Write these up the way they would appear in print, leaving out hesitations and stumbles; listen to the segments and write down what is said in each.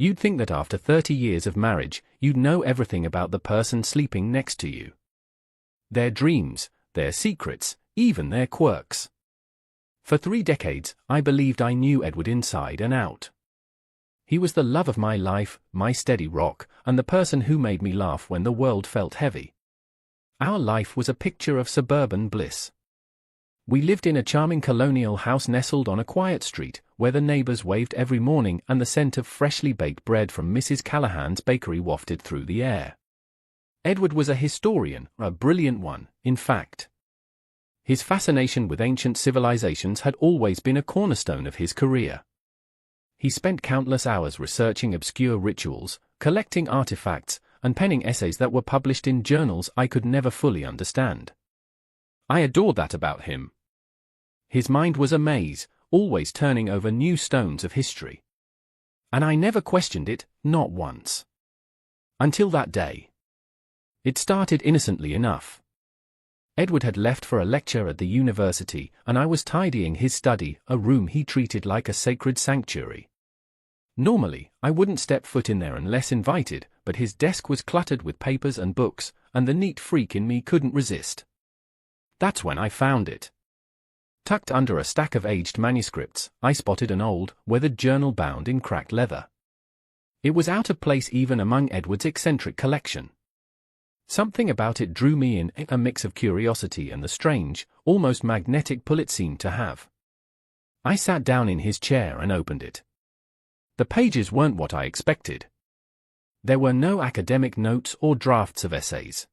You'd think that after 30 years of marriage, you'd know everything about the person sleeping next to you. Their dreams, their secrets, even their quirks. For 3 decades, I believed I knew Edward inside and out. He was the love of my life, my steady rock, and the person who made me laugh when the world felt heavy. Our life was a picture of suburban bliss. We lived in a charming colonial house nestled on a quiet street, where the neighbors waved every morning and the scent of freshly baked bread from Mrs. Callahan's bakery wafted through the air. Edward was a historian, a brilliant one, in fact. His fascination with ancient civilizations had always been a cornerstone of his career. He spent countless hours researching obscure rituals, collecting artifacts, and penning essays that were published in journals I could never fully understand. I adored that about him. His mind was a maze, always turning over new stones of history. And I never questioned it, not once. Until that day. It started innocently enough. Edward had left for a lecture at the university, and I was tidying his study, a room he treated like a sacred sanctuary. Normally, I wouldn't step foot in there unless invited, but his desk was cluttered with papers and books, and the neat freak in me couldn't resist. That's when I found it. Tucked under a stack of aged manuscripts, I spotted an old, weathered journal bound in cracked leather. It was out of place even among Edward's eccentric collection. Something about it drew me in, a mix of curiosity and the strange, almost magnetic pull it seemed to have. I sat down in his chair and opened it. The pages weren't what I expected. There were no academic notes or drafts of essays.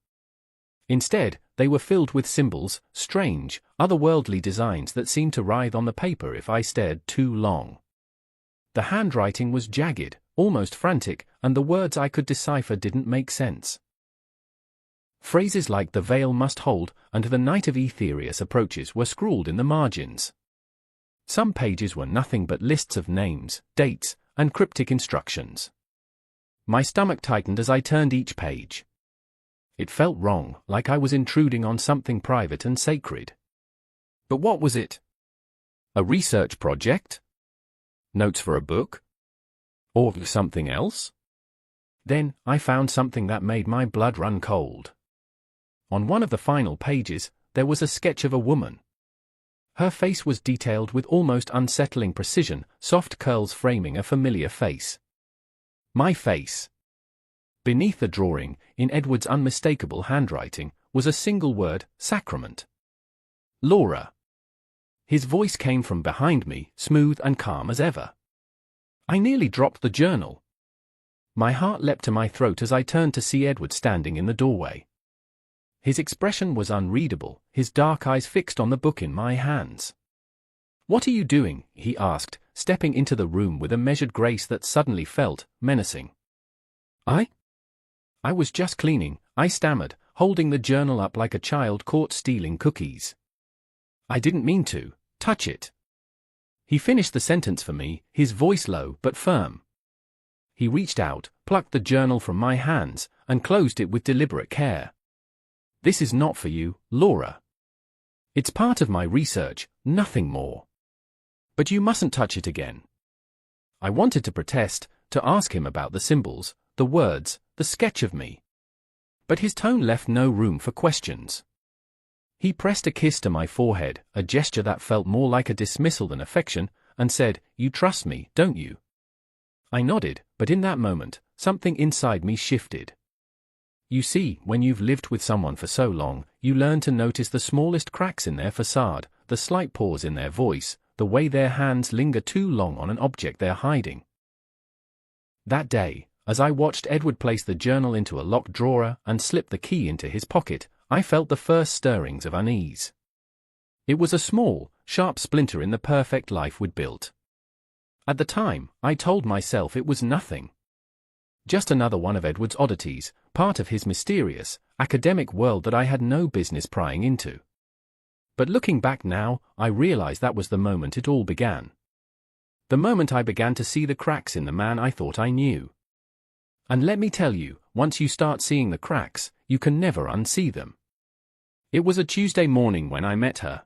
Instead, they were filled with symbols, strange, otherworldly designs that seemed to writhe on the paper if I stared too long. The handwriting was jagged, almost frantic, and the words I could decipher didn't make sense. Phrases like "the veil must hold" and "the night of Aetherius approaches" were scrawled in the margins. Some pages were nothing but lists of names, dates, and cryptic instructions. My stomach tightened as I turned each page. It felt wrong, like I was intruding on something private and sacred. But what was it? A research project? Notes for a book? Or something else? Then, I found something that made my blood run cold. On one of the final pages, there was a sketch of a woman. Her face was detailed with almost unsettling precision, soft curls framing a familiar face. My face. Beneath the drawing, in Edward's unmistakable handwriting, was a single word, Sacrament. Laura. His voice came from behind me, smooth and calm as ever. I nearly dropped the journal. My heart leapt to my throat as I turned to see Edward standing in the doorway. His expression was unreadable, his dark eyes fixed on the book in my hands. "What are you doing?" he asked, stepping into the room with a measured grace that suddenly felt menacing. I was just cleaning," I stammered, holding the journal up like a child caught stealing cookies. "I didn't mean to touch it." He finished the sentence for me, his voice low but firm. He reached out, plucked the journal from my hands, and closed it with deliberate care. "This is not for you, Laura. It's part of my research, nothing more. But you mustn't touch it again." I wanted to protest, to ask him about the symbols, the words, the sketch of me. But his tone left no room for questions. He pressed a kiss to my forehead, a gesture that felt more like a dismissal than affection, and said, "You trust me, don't you?" I nodded, but in that moment, something inside me shifted. You see, when you've lived with someone for so long, you learn to notice the smallest cracks in their facade, the slight pause in their voice, the way their hands linger too long on an object they're hiding. That day, as I watched Edward place the journal into a locked drawer and slip the key into his pocket, I felt the first stirrings of unease. It was a small, sharp splinter in the perfect life we'd built. At the time, I told myself it was nothing. Just another one of Edward's oddities, part of his mysterious, academic world that I had no business prying into. But looking back now, I realize that was the moment it all began. The moment I began to see the cracks in the man I thought I knew. And let me tell you, once you start seeing the cracks, you can never unsee them. It was a Tuesday morning when I met her.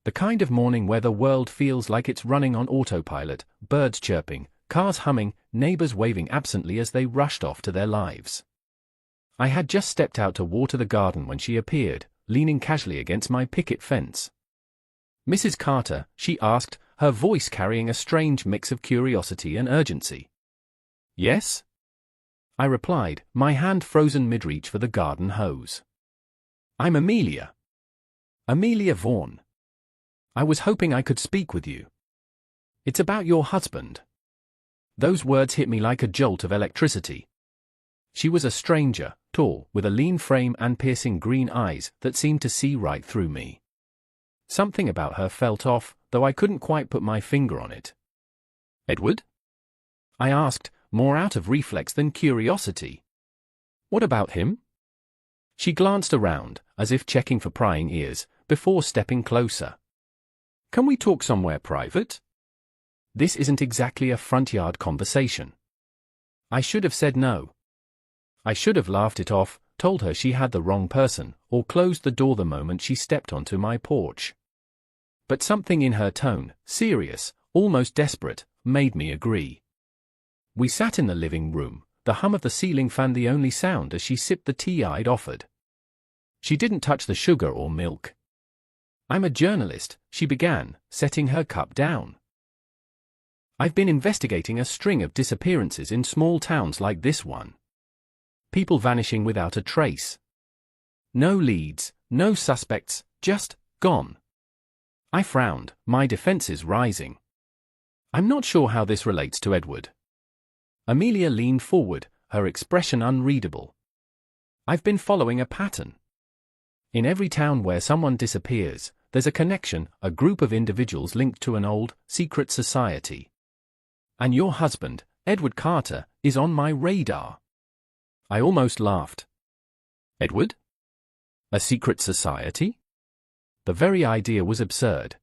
The kind of morning where the world feels like it's running on autopilot, birds chirping, cars humming, neighbors waving absently as they rushed off to their lives. I had just stepped out to water the garden when she appeared, leaning casually against my picket fence. "Mrs. Carter," she asked, her voice carrying a strange mix of curiosity and urgency. "Yes?" I replied, my hand frozen mid-reach for the garden hose. "I'm Amelia. Amelia Vaughn. I was hoping I could speak with you. It's about your husband." Those words hit me like a jolt of electricity. She was a stranger, tall, with a lean frame and piercing green eyes that seemed to see right through me. Something about her felt off, though I couldn't quite put my finger on it. "Edward?" I asked, more out of reflex than curiosity. "What about him?" She glanced around, as if checking for prying ears, before stepping closer. "Can we talk somewhere private? This isn't exactly a front-yard conversation." I should have said no. I should have laughed it off, told her she had the wrong person, or closed the door the moment she stepped onto my porch. But something in her tone, serious, almost desperate, made me agree. We sat in the living room, the hum of the ceiling fan the only sound as she sipped the tea I'd offered. She didn't touch the sugar or milk. "I'm a journalist," she began, setting her cup down. "I've been investigating a string of disappearances in small towns like this one. People vanishing without a trace. No leads, no suspects, just gone." I frowned, my defenses rising. "I'm not sure how this relates to Edward." Amelia leaned forward, her expression unreadable. "I've been following a pattern. In every town where someone disappears, there's a connection, a group of individuals linked to an old, secret society. And your husband, Edward Carter, is on my radar." I almost laughed. "Edward? A secret society?" The very idea was absurd.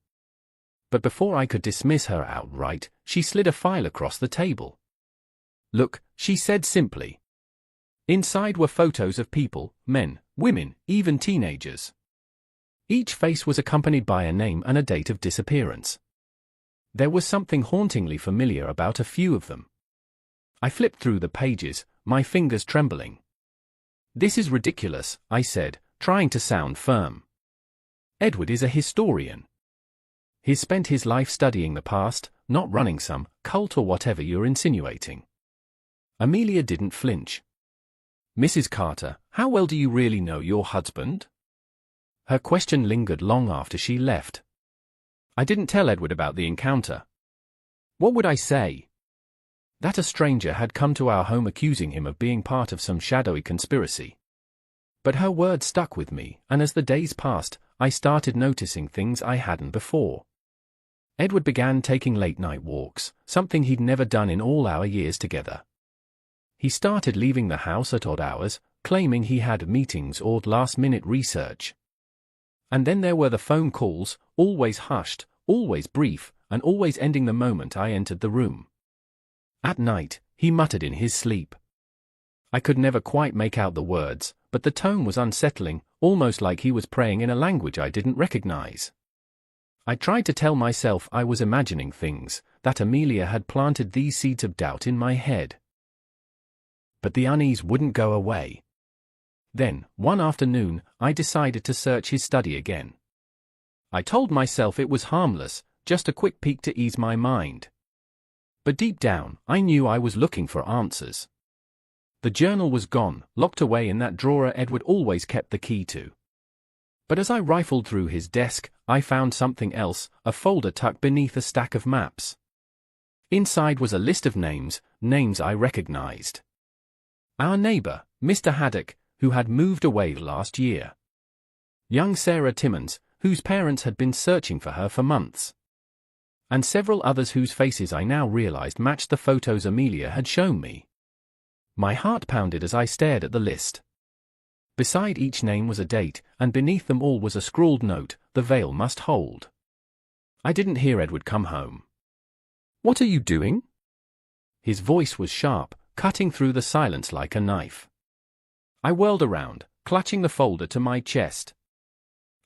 But before I could dismiss her outright, she slid a file across the table. "Look," she said simply. Inside were photos of people, men, women, even teenagers. Each face was accompanied by a name and a date of disappearance. There was something hauntingly familiar about a few of them. I flipped through the pages, my fingers trembling. "This is ridiculous," I said, trying to sound firm. "Edward is a historian. He's spent his life studying the past, not running some cult or whatever you're insinuating." Amelia didn't flinch. "Mrs. Carter, how well do you really know your husband?" Her question lingered long after she left. "I didn't tell Edward about the encounter." What would I say? That a stranger had come to our home accusing him of being part of some shadowy conspiracy. But her words stuck with me, and as the days passed, I started noticing things I hadn't before. Edward began taking late-night walks, something he'd never done in all our years together. He started leaving the house at odd hours, claiming he had meetings or last-minute research. And then there were the phone calls, always hushed, always brief, and always ending the moment I entered the room. At night, he muttered in his sleep. I could never quite make out the words, but the tone was unsettling, almost like he was praying in a language I didn't recognize. I tried to tell myself I was imagining things, that Amelia had planted these seeds of doubt in my head. But the unease wouldn't go away. Then, one afternoon, I decided to search his study again. I told myself it was harmless, just a quick peek to ease my mind. But deep down, I knew I was looking for answers. The journal was gone, locked away in that drawer Edward always kept the key to. But as I rifled through his desk, I found something else, a folder tucked beneath a stack of maps. Inside was a list of names, names I recognized. Our neighbor, Mr. Haddock, who had moved away last year. Young Sarah Timmons, whose parents had been searching for her for months. And several others whose faces I now realized matched the photos Amelia had shown me. My heart pounded as I stared at the list. Beside each name was a date, and beneath them all was a scrawled note, "The veil must hold." I didn't hear Edward come home. "What are you doing?" His voice was sharp, cutting through the silence like a knife. I whirled around, clutching the folder to my chest.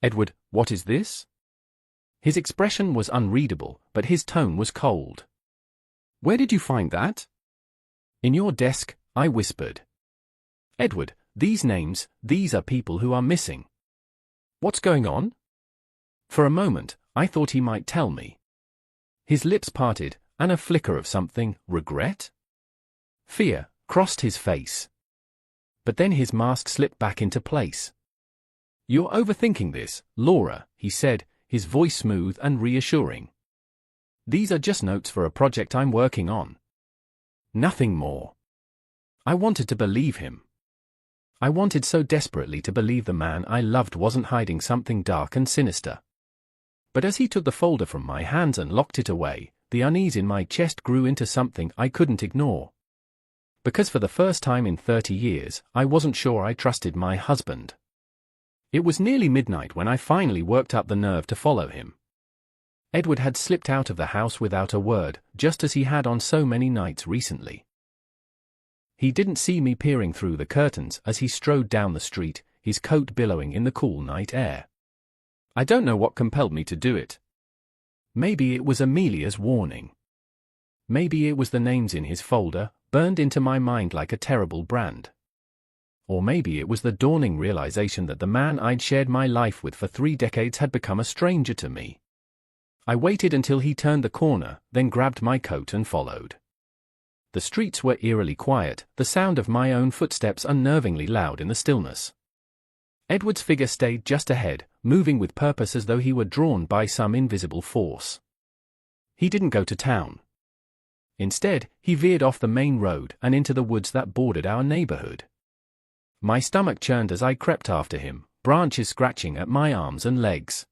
"Edward, what is this?" His expression was unreadable, but his tone was cold. Where did you find that? In your desk, I whispered. Edward, these names, these are people who are missing. What's going on? For a moment, I thought he might tell me. His lips parted, and a flicker of something, regret? Fear, crossed his face. But then his mask slipped back into place. You're overthinking this, Laura, he said, his voice smooth and reassuring. These are just notes for a project I'm working on. Nothing more. I wanted to believe him. I wanted so desperately to believe the man I loved wasn't hiding something dark and sinister. But as he took the folder from my hands and locked it away, the unease in my chest grew into something I couldn't ignore. Because for the first time in 30 years, I wasn't sure I trusted my husband. It was nearly midnight when I finally worked up the nerve to follow him. Edward had slipped out of the house without a word, just as he had on so many nights recently. He didn't see me peering through the curtains as he strode down the street, his coat billowing in the cool night air. I don't know what compelled me to do it. Maybe it was Amelia's warning. Maybe it was the names in his folder, burned into my mind like a terrible brand. Or maybe it was the dawning realization that the man I'd shared my life with for 3 decades had become a stranger to me. I waited until he turned the corner, then grabbed my coat and followed. The streets were eerily quiet, the sound of my own footsteps unnervingly loud in the stillness. Edward's figure stayed just ahead, moving with purpose as though he were drawn by some invisible force. He didn't go to town. Instead, he veered off the main road and into the woods that bordered our neighborhood. My stomach churned as I crept after him, branches scratching at my arms and legs.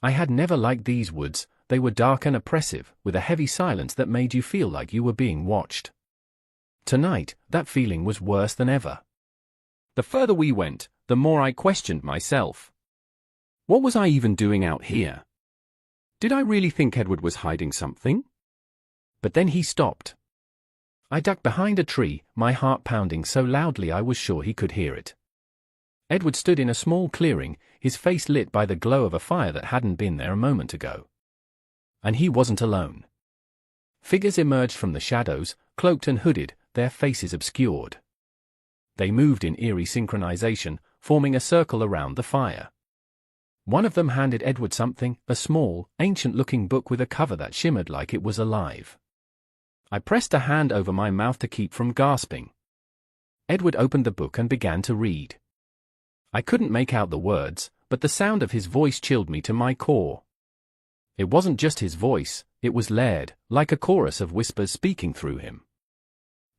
I had never liked these woods, they were dark and oppressive, with a heavy silence that made you feel like you were being watched. Tonight, that feeling was worse than ever. The further we went, the more I questioned myself. What was I even doing out here? Did I really think Edward was hiding something? But then he stopped. I ducked behind a tree, my heart pounding so loudly I was sure he could hear it. Edward stood in a small clearing, his face lit by the glow of a fire that hadn't been there a moment ago. And he wasn't alone. Figures emerged from the shadows, cloaked and hooded, their faces obscured. They moved in eerie synchronization, forming a circle around the fire. One of them handed Edward something, a small, ancient-looking book with a cover that shimmered like it was alive. I pressed a hand over my mouth to keep from gasping. Edward opened the book and began to read. I couldn't make out the words, but the sound of his voice chilled me to my core. It wasn't just his voice, it was layered, like a chorus of whispers speaking through him.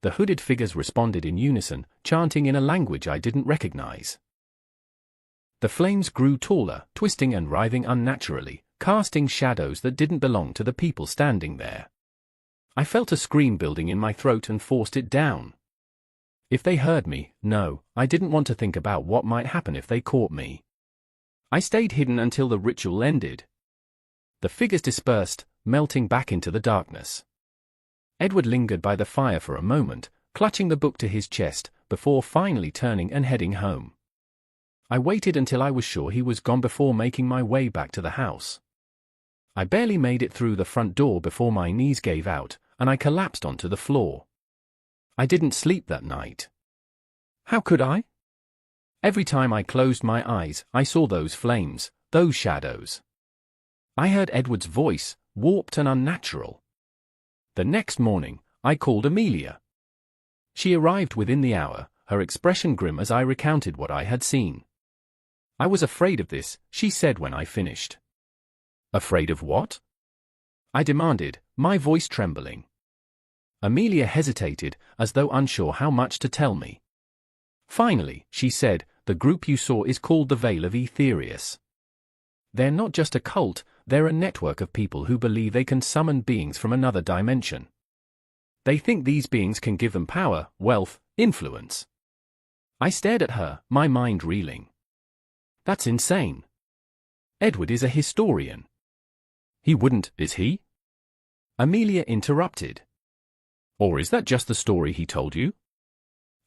The hooded figures responded in unison, chanting in a language I didn't recognize. The flames grew taller, twisting and writhing unnaturally, casting shadows that didn't belong to the people standing there. I felt a scream building in my throat and forced it down. If they heard me, no, I didn't want to think about what might happen if they caught me. I stayed hidden until the ritual ended. The figures dispersed, melting back into the darkness. Edward lingered by the fire for a moment, clutching the book to his chest, before finally turning and heading home. I waited until I was sure he was gone before making my way back to the house. I barely made it through the front door before my knees gave out, and I collapsed onto the floor. I didn't sleep that night. How could I? Every time I closed my eyes, I saw those flames, those shadows. I heard Edward's voice, warped and unnatural. The next morning, I called Amelia. She arrived within the hour, her expression grim as I recounted what I had seen. I was afraid of this, she said when I finished. Afraid of what? I demanded, my voice trembling. Amelia hesitated, as though unsure how much to tell me. Finally, she said, the group you saw is called the Veil of Aetherius. They're not just a cult, they're a network of people who believe they can summon beings from another dimension. They think these beings can give them power, wealth, influence. I stared at her, my mind reeling. That's insane. Edward is a historian. He wouldn't, is he? Amelia interrupted. Or is that just the story he told you?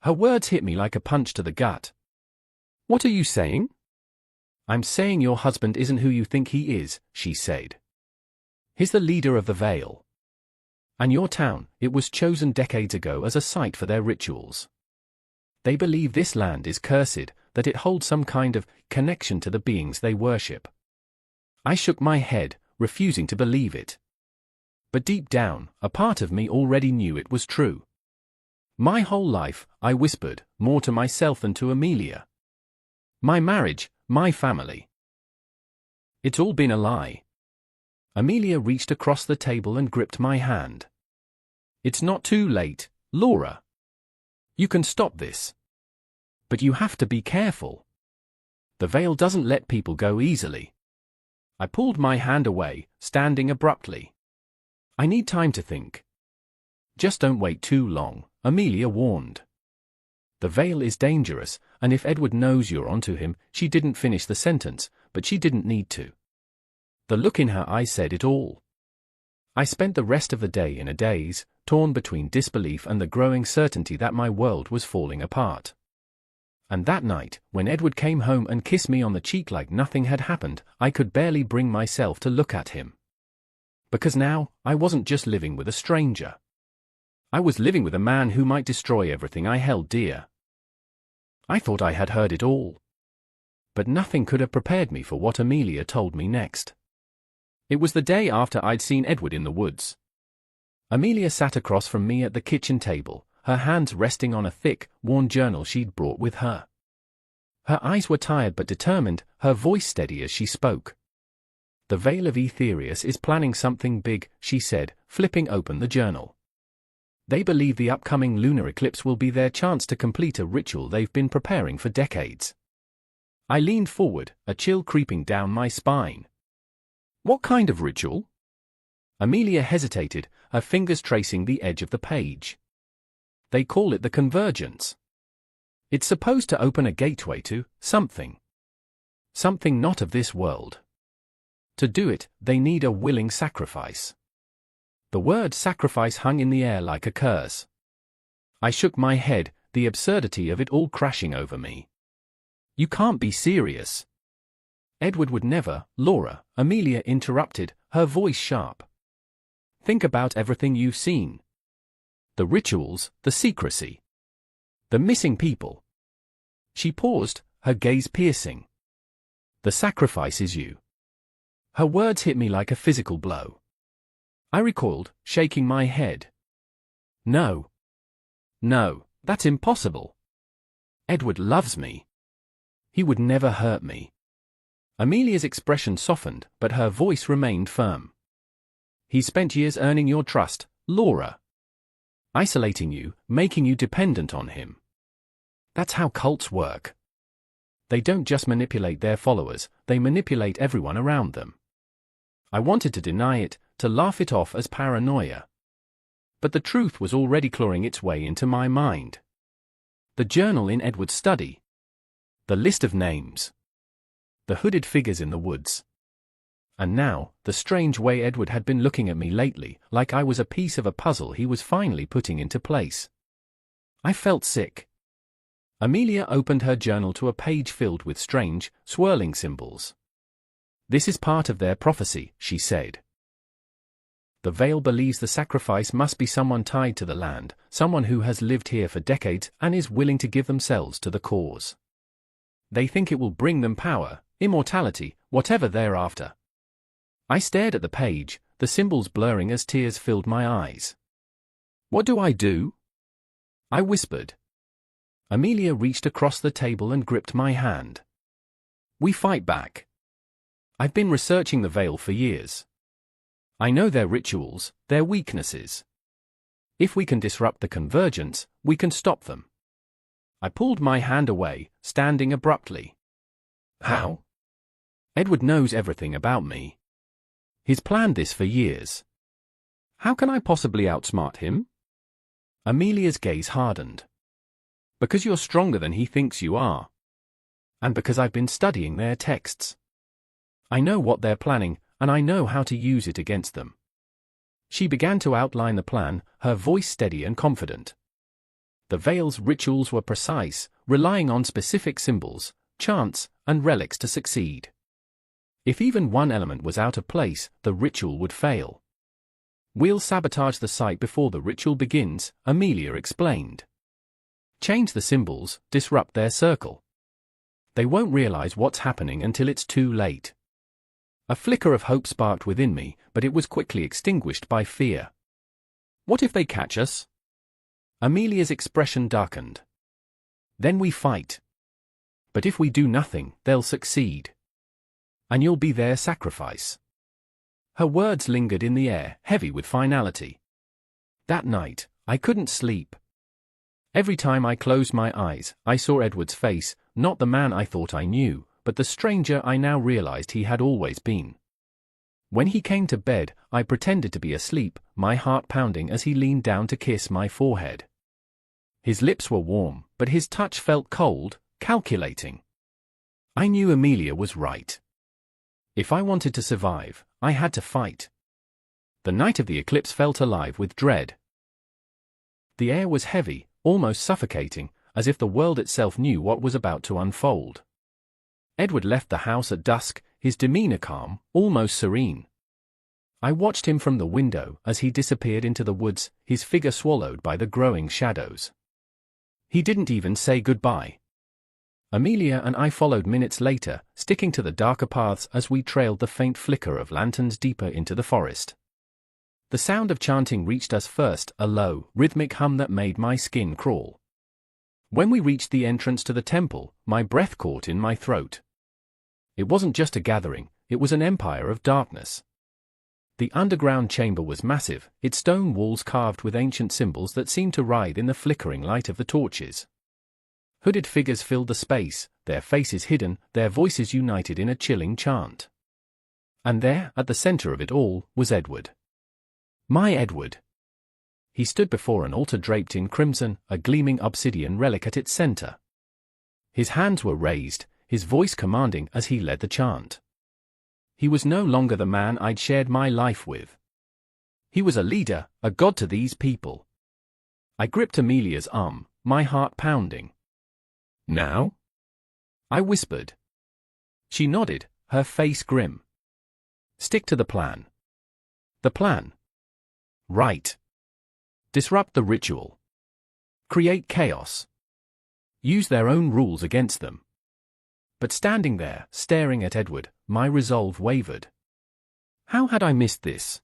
Her words hit me like a punch to the gut. What are you saying? I'm saying your husband isn't who you think he is, she said. He's the leader of the Veil. And your town, it was chosen decades ago as a site for their rituals. They believe this land is cursed, that it holds some kind of connection to the beings they worship. I shook my head, refusing to believe it. But deep down, a part of me already knew it was true. My whole life, I whispered, more to myself than to Amelia. My marriage, my family. It's all been a lie. Amelia reached across the table and gripped my hand. It's not too late, Laura. You can stop this. But you have to be careful. The veil doesn't let people go easily. I pulled my hand away, standing abruptly. I need time to think. Just don't wait too long, Amelia warned. The veil is dangerous, and if Edward knows you're onto him, she didn't finish the sentence, but she didn't need to. The look in her eyes said it all. I spent the rest of the day in a daze, torn between disbelief and the growing certainty that my world was falling apart. And that night, when Edward came home and kissed me on the cheek like nothing had happened, I could barely bring myself to look at him. Because now, I wasn't just living with a stranger. I was living with a man who might destroy everything I held dear. I thought I had heard it all. But nothing could have prepared me for what Amelia told me next. It was the day after I'd seen Edward in the woods. Amelia sat across from me at the kitchen table, her hands resting on a thick, worn journal she'd brought with her. Her eyes were tired but determined, her voice steady as she spoke. The Veil of Aetherius is planning something big, she said, flipping open the journal. They believe the upcoming lunar eclipse will be their chance to complete a ritual they've been preparing for decades. I leaned forward, a chill creeping down my spine. What kind of ritual? Amelia hesitated, her fingers tracing the edge of the page. They call it the convergence. It's supposed to open a gateway to something. Something not of this world. To do it, they need a willing sacrifice. The word sacrifice hung in the air like a curse. I shook my head, the absurdity of it all crashing over me. You can't be serious. Edward would never, Laura, Amelia interrupted, her voice sharp. Think about everything you've seen. The rituals, the secrecy. The missing people. She paused, her gaze piercing. The sacrifice is you. Her words hit me like a physical blow. I recoiled, shaking my head. No. No, that's impossible. Edward loves me. He would never hurt me. Amelia's expression softened, but her voice remained firm. He spent years earning your trust, Laura. Isolating you, making you dependent on him. That's how cults work. They don't just manipulate their followers, they manipulate everyone around them. I wanted to deny it, to laugh it off as paranoia. But the truth was already clawing its way into my mind. The journal in Edward's study. The list of names. The hooded figures in the woods. And now, the strange way Edward had been looking at me lately, like I was a piece of a puzzle he was finally putting into place. I felt sick. Amelia opened her journal to a page filled with strange, swirling symbols. This is part of their prophecy, she said. The Veil believes the sacrifice must be someone tied to the land, someone who has lived here for decades and is willing to give themselves to the cause. They think it will bring them power, immortality, whatever they're after. I stared at the page, the symbols blurring as tears filled my eyes. What do I do? I whispered. Amelia reached across the table and gripped my hand. We fight back. I've been researching the Veil for years. I know their rituals, their weaknesses. If we can disrupt the convergence, we can stop them. I pulled my hand away, standing abruptly. How? Edward knows everything about me. He's planned this for years. How can I possibly outsmart him? Amelia's gaze hardened. Because you're stronger than he thinks you are. And because I've been studying their texts. I know what they're planning, and I know how to use it against them. She began to outline the plan, her voice steady and confident. The Veil's rituals were precise, relying on specific symbols, chants, and relics to succeed. If even one element was out of place, the ritual would fail. We'll sabotage the site before the ritual begins, Amelia explained. Change the symbols, disrupt their circle. They won't realize what's happening until it's too late. A flicker of hope sparked within me, but it was quickly extinguished by fear. What if they catch us? Amelia's expression darkened. Then we fight. But if we do nothing, they'll succeed. And you'll be their sacrifice. Her words lingered in the air, heavy with finality. That night, I couldn't sleep. Every time I closed my eyes, I saw Edward's face, not the man I thought I knew, but the stranger I now realized he had always been. When he came to bed, I pretended to be asleep, my heart pounding as he leaned down to kiss my forehead. His lips were warm, but his touch felt cold, calculating. I knew Amelia was right. If I wanted to survive, I had to fight. The night of the eclipse felt alive with dread. The air was heavy, almost suffocating, as if the world itself knew what was about to unfold. Edward left the house at dusk, his demeanor calm, almost serene. I watched him from the window as he disappeared into the woods, his figure swallowed by the growing shadows. He didn't even say goodbye. Amelia and I followed minutes later, sticking to the darker paths as we trailed the faint flicker of lanterns deeper into the forest. The sound of chanting reached us first, a low, rhythmic hum that made my skin crawl. When we reached the entrance to the temple, my breath caught in my throat. It wasn't just a gathering, it was an empire of darkness. The underground chamber was massive, its stone walls carved with ancient symbols that seemed to writhe in the flickering light of the torches. Hooded figures filled the space, their faces hidden, their voices united in a chilling chant. And there, at the center of it all, was Edward. My Edward. He stood before an altar draped in crimson, a gleaming obsidian relic at its center. His hands were raised, his voice commanding as he led the chant. He was no longer the man I'd shared my life with. He was a leader, a god to these people. I gripped Amelia's arm, my heart pounding. Now? I whispered. She nodded, her face grim. Stick to the plan. The plan. Right. Disrupt the ritual. Create chaos. Use their own rules against them. But standing there, staring at Edward, my resolve wavered. How had I missed this?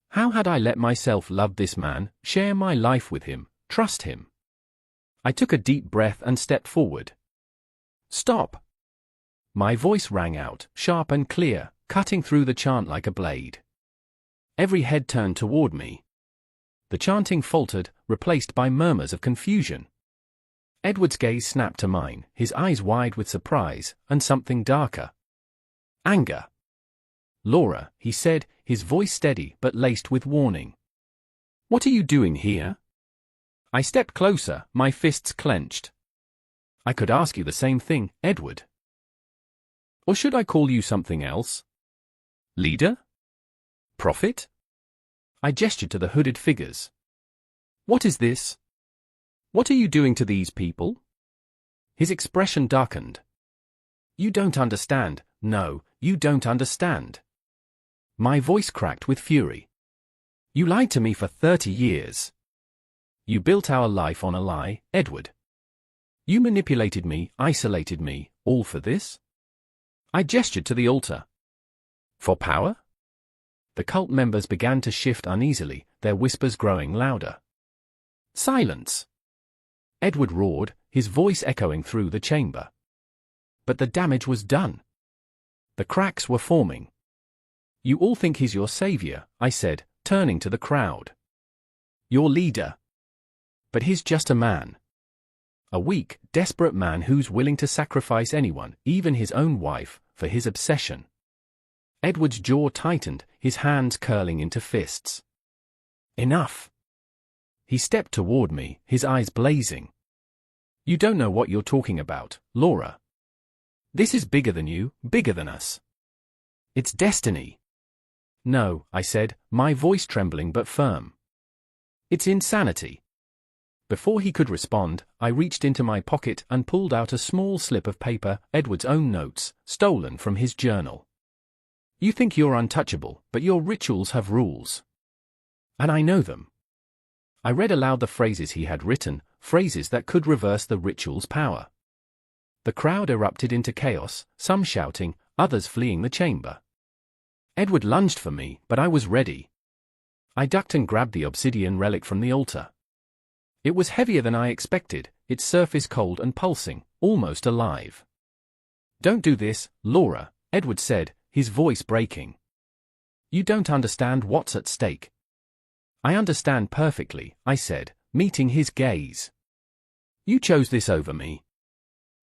How had I let myself love this man, share my life with him, trust him? I took a deep breath and stepped forward. Stop! My voice rang out, sharp and clear, cutting through the chant like a blade. Every head turned toward me. The chanting faltered, replaced by murmurs of confusion. Edward's gaze snapped to mine, his eyes wide with surprise, and something darker. Anger. Laura, he said, his voice steady but laced with warning. What are you doing here? I stepped closer, my fists clenched. I could ask you the same thing, Edward. Or should I call you something else? Leader? Prophet? I gestured to the hooded figures. What is this? What are you doing to these people? His expression darkened. You don't understand, no, you don't understand. My voice cracked with fury. You lied to me for 30 years. You built our life on a lie, Edward. You manipulated me, isolated me, all for this? I gestured to the altar. For power? The cult members began to shift uneasily, their whispers growing louder. Silence! Edward roared, his voice echoing through the chamber. But the damage was done. The cracks were forming. You all think he's your savior, I said, turning to the crowd. Your leader. But he's just a man. A weak, desperate man who's willing to sacrifice anyone, even his own wife, for his obsession. Edward's jaw tightened, his hands curling into fists. Enough. He stepped toward me, his eyes blazing. You don't know what you're talking about, Laura. This is bigger than you, bigger than us. It's destiny. No, I said, my voice trembling but firm. It's insanity. Before he could respond, I reached into my pocket and pulled out a small slip of paper, Edward's own notes, stolen from his journal. You think you're untouchable, but your rituals have rules. And I know them. I read aloud the phrases he had written, phrases that could reverse the ritual's power. The crowd erupted into chaos, some shouting, others fleeing the chamber. Edward lunged for me, but I was ready. I ducked and grabbed the obsidian relic from the altar. It was heavier than I expected, its surface cold and pulsing, almost alive. "Don't do this, Laura," Edward said, his voice breaking. "You don't understand what's at stake." "I understand perfectly," I said, meeting his gaze. "You chose this over me.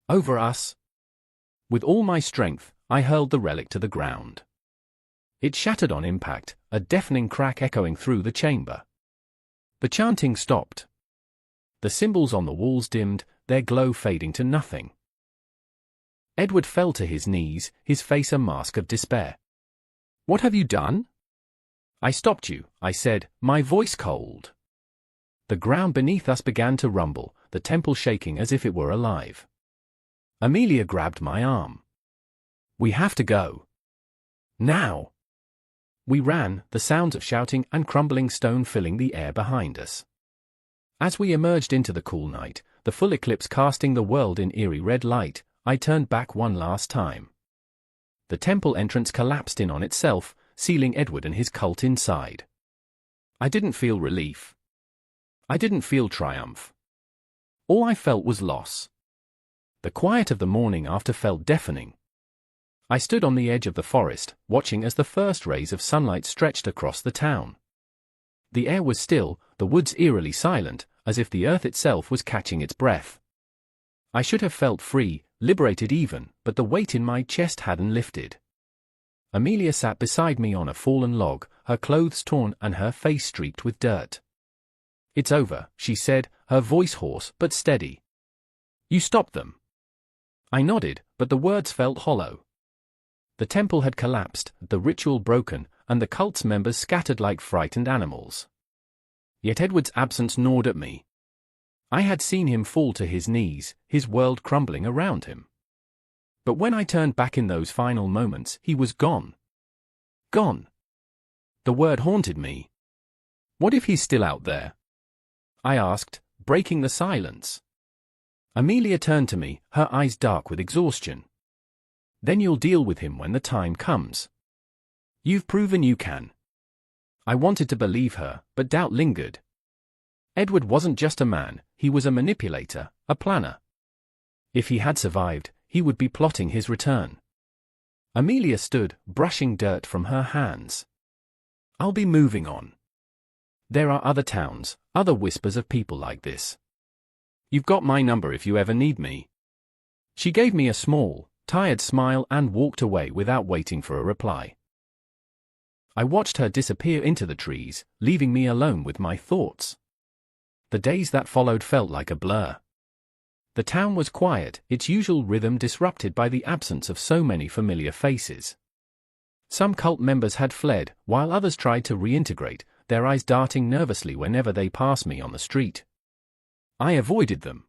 Over us." With all my strength, I hurled the relic to the ground. It shattered on impact, a deafening crack echoing through the chamber. The chanting stopped. The symbols on the walls dimmed, their glow fading to nothing. Edward fell to his knees, his face a mask of despair. "What have you done?" "I stopped you," I said, my voice cold. The ground beneath us began to rumble, the temple shaking as if it were alive. Amelia grabbed my arm. "We have to go. Now." We ran, the sounds of shouting and crumbling stone filling the air behind us. As we emerged into the cool night, the full eclipse casting the world in eerie red light, I turned back one last time. The temple entrance collapsed in on itself, sealing Edward and his cult inside. I didn't feel relief. I didn't feel triumph. All I felt was loss. The quiet of the morning after felt deafening. I stood on the edge of the forest, watching as the first rays of sunlight stretched across the town. The air was still, the woods eerily silent, as if the earth itself was catching its breath. I should have felt free, liberated even, but the weight in my chest hadn't lifted. Amelia sat beside me on a fallen log, her clothes torn and her face streaked with dirt. "It's over," she said, her voice hoarse but steady. "You stopped them." I nodded, but the words felt hollow. The temple had collapsed, the ritual broken, and the cult's members scattered like frightened animals. Yet Edward's absence gnawed at me. I had seen him fall to his knees, his world crumbling around him. But when I turned back in those final moments, he was gone. Gone. The word haunted me. "What if he's still out there?" I asked, breaking the silence. Amelia turned to me, her eyes dark with exhaustion. "Then you'll deal with him when the time comes. You've proven you can." I wanted to believe her, but doubt lingered. Edward wasn't just a man, he was a manipulator, a planner. If he had survived, he would be plotting his return. Amelia stood, brushing dirt from her hands. "I'll be moving on. There are other towns, other whispers of people like this. You've got my number if you ever need me." She gave me a small, tired smile and walked away without waiting for a reply. I watched her disappear into the trees, leaving me alone with my thoughts. The days that followed felt like a blur. The town was quiet, its usual rhythm disrupted by the absence of so many familiar faces. Some cult members had fled, while others tried to reintegrate, their eyes darting nervously whenever they passed me on the street. I avoided them.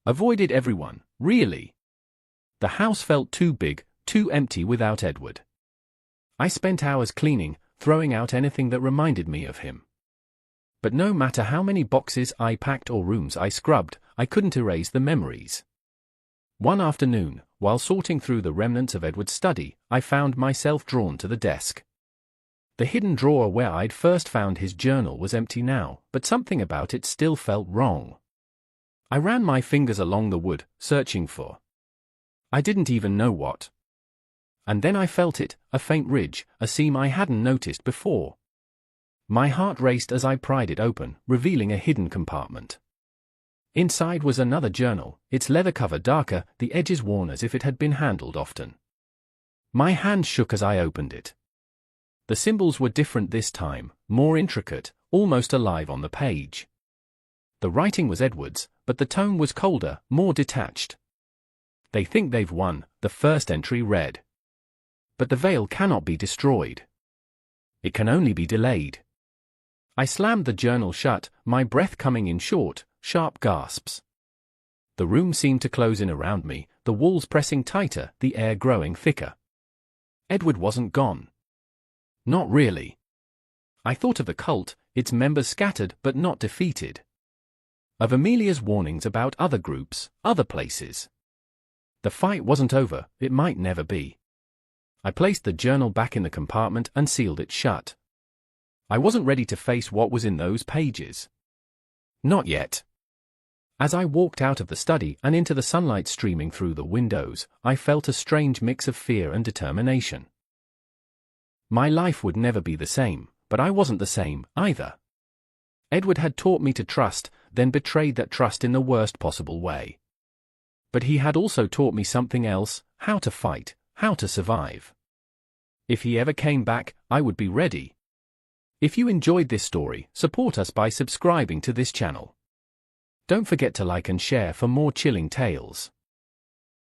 Avoided everyone, really. The house felt too big, too empty without Edward. I spent hours cleaning, throwing out anything that reminded me of him. But no matter how many boxes I packed or rooms I scrubbed, I couldn't erase the memories. One afternoon, while sorting through the remnants of Edward's study, I found myself drawn to the desk. The hidden drawer where I'd first found his journal was empty now, but something about it still felt wrong. I ran my fingers along the wood, searching for I didn't even know what. And then I felt it, a faint ridge, a seam I hadn't noticed before. My heart raced as I pried it open, revealing a hidden compartment. Inside was another journal, its leather cover darker, the edges worn as if it had been handled often. My hand shook as I opened it. The symbols were different this time, more intricate, almost alive on the page. The writing was Edward's, but the tone was colder, more detached. "They think they've won," the first entry read. "But the veil cannot be destroyed. It can only be delayed." I slammed the journal shut, my breath coming in short, sharp gasps. The room seemed to close in around me, the walls pressing tighter, the air growing thicker. Edward wasn't gone. Not really. I thought of the cult, its members scattered but not defeated. Of Amelia's warnings about other groups, other places. The fight wasn't over, it might never be. I placed the journal back in the compartment and sealed it shut. I wasn't ready to face what was in those pages. Not yet. As I walked out of the study and into the sunlight streaming through the windows, I felt a strange mix of fear and determination. My life would never be the same, but I wasn't the same, either. Edward had taught me to trust, then betrayed that trust in the worst possible way. But he had also taught me something else, how to fight, how to survive. If he ever came back, I would be ready. If you enjoyed this story, support us by subscribing to this channel. Don't forget to like and share for more chilling tales.